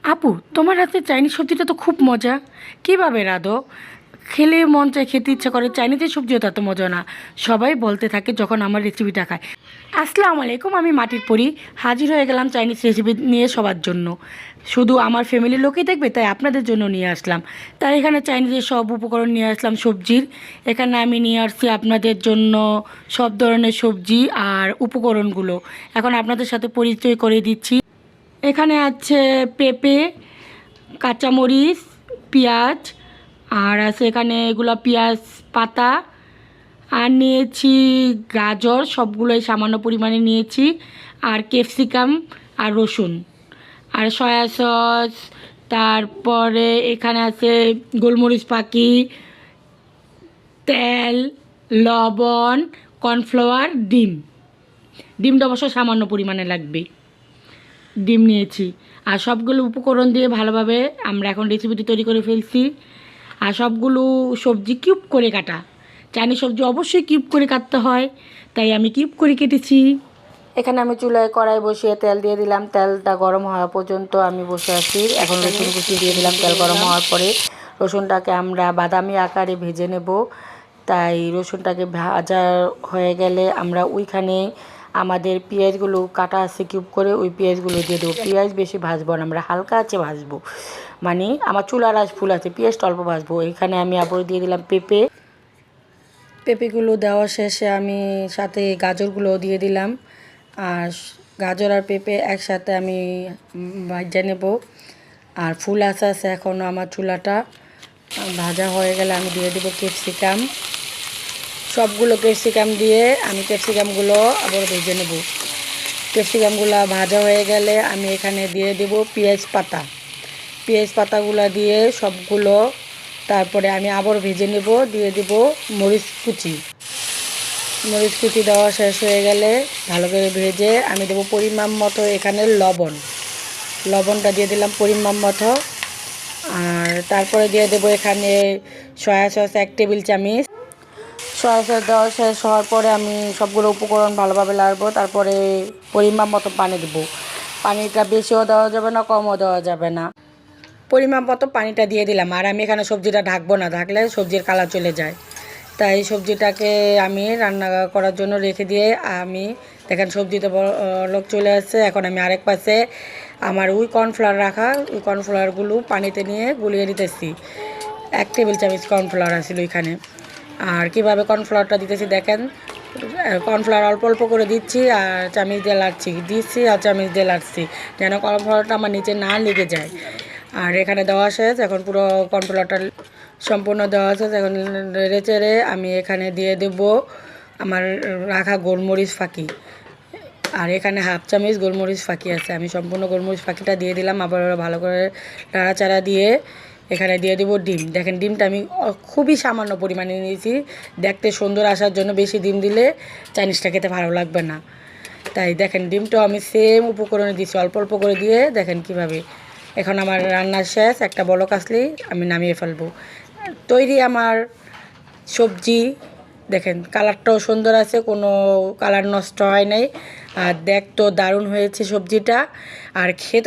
আপু, তোমার হাতে চাইনিজ সবজিটা তো খুব মজা। কিভাবে রাঁধো? খেলে মন চায়, খেতে ইচ্ছা করে। চাইনিজের সবজিও তত মজা না। সবাই বলতে থাকে যখন আমার রেসিপিটা খায়। আসসালামু আলাইকুম, আমি মাটির পরি হাজির হয়ে গেলাম চাইনিজ রেসিপি নিয়ে সবার জন্য। শুধু আমার ফ্যামিলির লোকই দেখবে তাই আপনাদের জন্য নিয়ে আসলাম। তাই এখানে চাইনিজের সব উপকরণ নিয়ে আসলাম সবজির। এখানে আমি নিয়ে আসছি আপনাদের জন্য সব ধরনের সবজি আর উপকরণগুলো। এখন আপনাদের সাথে পরিচয় করে দিচ্ছি। এখানে আছে পেঁপে, কাঁচামরিচ, পেঁয়াজ, আর আছে এখানে এগুলো পেঁয়াজ পাতা, আর নিয়েছি গাজর, সবগুলোই সামান্য পরিমাণে নিয়েছি, আর ক্যাপসিকাম, আর রসুন, আর সয়া সস। তারপরে এখানে আছে গোলমরিচ পাখি, তেল, লবণ, কর্নফ্লাওয়ার, ডিম। ডিমটা অবশ্য সামান্য পরিমাণে লাগবে। ডিম নিয়েছি। আর সবগুলো উপকরণ দিয়ে ভালোভাবে আমরা এখন রেসিপিটি তৈরি করে ফেলছি। আর সবগুলো সবজি কিউব করে কাটা। চাইনিজ সবজি অবশ্যই কিউব করে কাটতে হয়, তাই আমি কিউব করে কেটেছি। এখানে আমি চুলায় কড়াই বসিয়ে তেল দিয়ে দিলাম। তেলটা গরম হওয়া পর্যন্ত আমি বসে আছি। এখন রসুন কুচি দিয়ে দিলাম। তেল গরম হওয়ার পরে রসুনটাকে আমরা বাদামি আকারে ভেজে নেব। তাই রসুনটাকে ভাজা হয়ে গেলে আমরা ওইখানে আমাদের পেঁয়াজগুলো কাটা আছে কিউব করে, ওই পেঁয়াজগুলো দিয়ে দেবো। পেঁয়াজ বেশি ভাজবো না, আমরা হালকা আছে ভাজবো। মানে আমার চুলার আঁচ ফুল আছে, পেঁয়াজটা অল্প ভাজবো। এখানে আমি আবার দিয়ে দিলাম পেঁপে। পেঁপেগুলো দেওয়া শেষে আমি সাথে গাজরগুলো দিয়ে দিলাম। আর গাজর আর পেঁপে একসাথে আমি ভাজা নেব। আর ফুল আছে এখনও আমার চুলাটা। ভাজা হয়ে গেলে আমি দিয়ে দেবো ক্যাপসিকাম। সবগুলো ক্যাপসিকাম দিয়ে আমি ক্যাপসিকামগুলো আবার ভেজে নেব। ক্যাপসিকামগুলো ভাজা হয়ে গেলে আমি এখানে দিয়ে দেব পেঁয়াজ পাতা। পেঁয়াজ পাতাগুলো দিয়ে সবগুলো তারপরে আমি আবার ভেজে নেব। দিয়ে দেব মরিচ কুচি। মরিচ কুচি দেওয়া শেষ হয়ে গেলে ভালো করে ভেজে আমি দেবো পরিমাণ মতো এখানে লবণ। লবণটা দিয়ে দিলাম পরিমাণ মতো। আর তারপরে দিয়ে দেবো এখানে সয়া সস 1 টেবিল চামচ। সয়া সস দেওয়া শেষ হওয়ার পরে আমি সবগুলো উপকরণ ভালোভাবে নাড়বো। তারপরে পরিমাণ মতো পানি দেবো। পানিটা বেশিও দেওয়া যাবে না, কমও দেওয়া যাবে না। পরিমাণ মতো পানিটা দিয়ে দিলাম। আর আমি এখানে সবজিটা ঢাকবো না, ঢাকলে সবজির কালার চলে যায়। তাই সবজিটাকে আমি রান্না করার জন্য রেখে দিয়ে আমি দেখেন সবজিতে লোক চলে আসছে। এখন আমি আরেক পাশে আমার ওই কর্নফ্লাওয়ার রাখা, ওই কর্নফ্লাওয়ারগুলো পানিতে নিয়ে গুলিয়ে দিতেছি। 1 টেবিল চামচ কর্নফ্লাওয়ার আছিল ওইখানে। আর কীভাবে কর্নফ্লাওয়ারটা দিতেছি দেখেন। কর্নফ্লাওয়ার অল্প অল্প করে দিচ্ছি আর চামচ দিয়ে লাড়ছি, দিচ্ছি আর চামচ দিয়ে লাড়ছি, যেন কর্নফ্লাওয়ারটা আমার নিচে না লেগে যায়। আর এখানে দেওয়া শেষ। এখন পুরো কর্নফ্লাওয়ারটা সম্পূর্ণ দেওয়া শেষ। এখন নেড়ে চেড়ে আমি এখানে দিয়ে দেব আমার রাখা গোলমরিচ ফাঁকি। আর এখানে হাফ চামচ গোলমরিচ ফাঁকি আছে, আমি সম্পূর্ণ গোলমরিচ ফাঁকিটা দিয়ে দিলাম। আবার ভালো করে নাড়াচাড়া দিয়ে এখানে দিয়ে দেবো ডিম। দেখেন ডিমটা আমি খুবই সামান্য পরিমাণে নিয়েছি, দেখতে সুন্দর আসার জন্য। বেশি ডিম দিলে চাইনিজটা খেতে ভালো লাগবে না। তাই দেখেন ডিমটাও আমি সেম উপকরণে দিয়েছি, অল্প অল্প করে দিয়ে। দেখেন কিভাবে এখন আমার রান্না শেষ। একটা বলক আসলেই আমি নামিয়ে ফেলবো। তৈরি আমার সবজি। দেখেন কালারটাও সুন্দর আছে, কোনো কালার নষ্ট হয় নাই। আর দেখতেও দারুণ হয়েছে সবজিটা। আর খেতে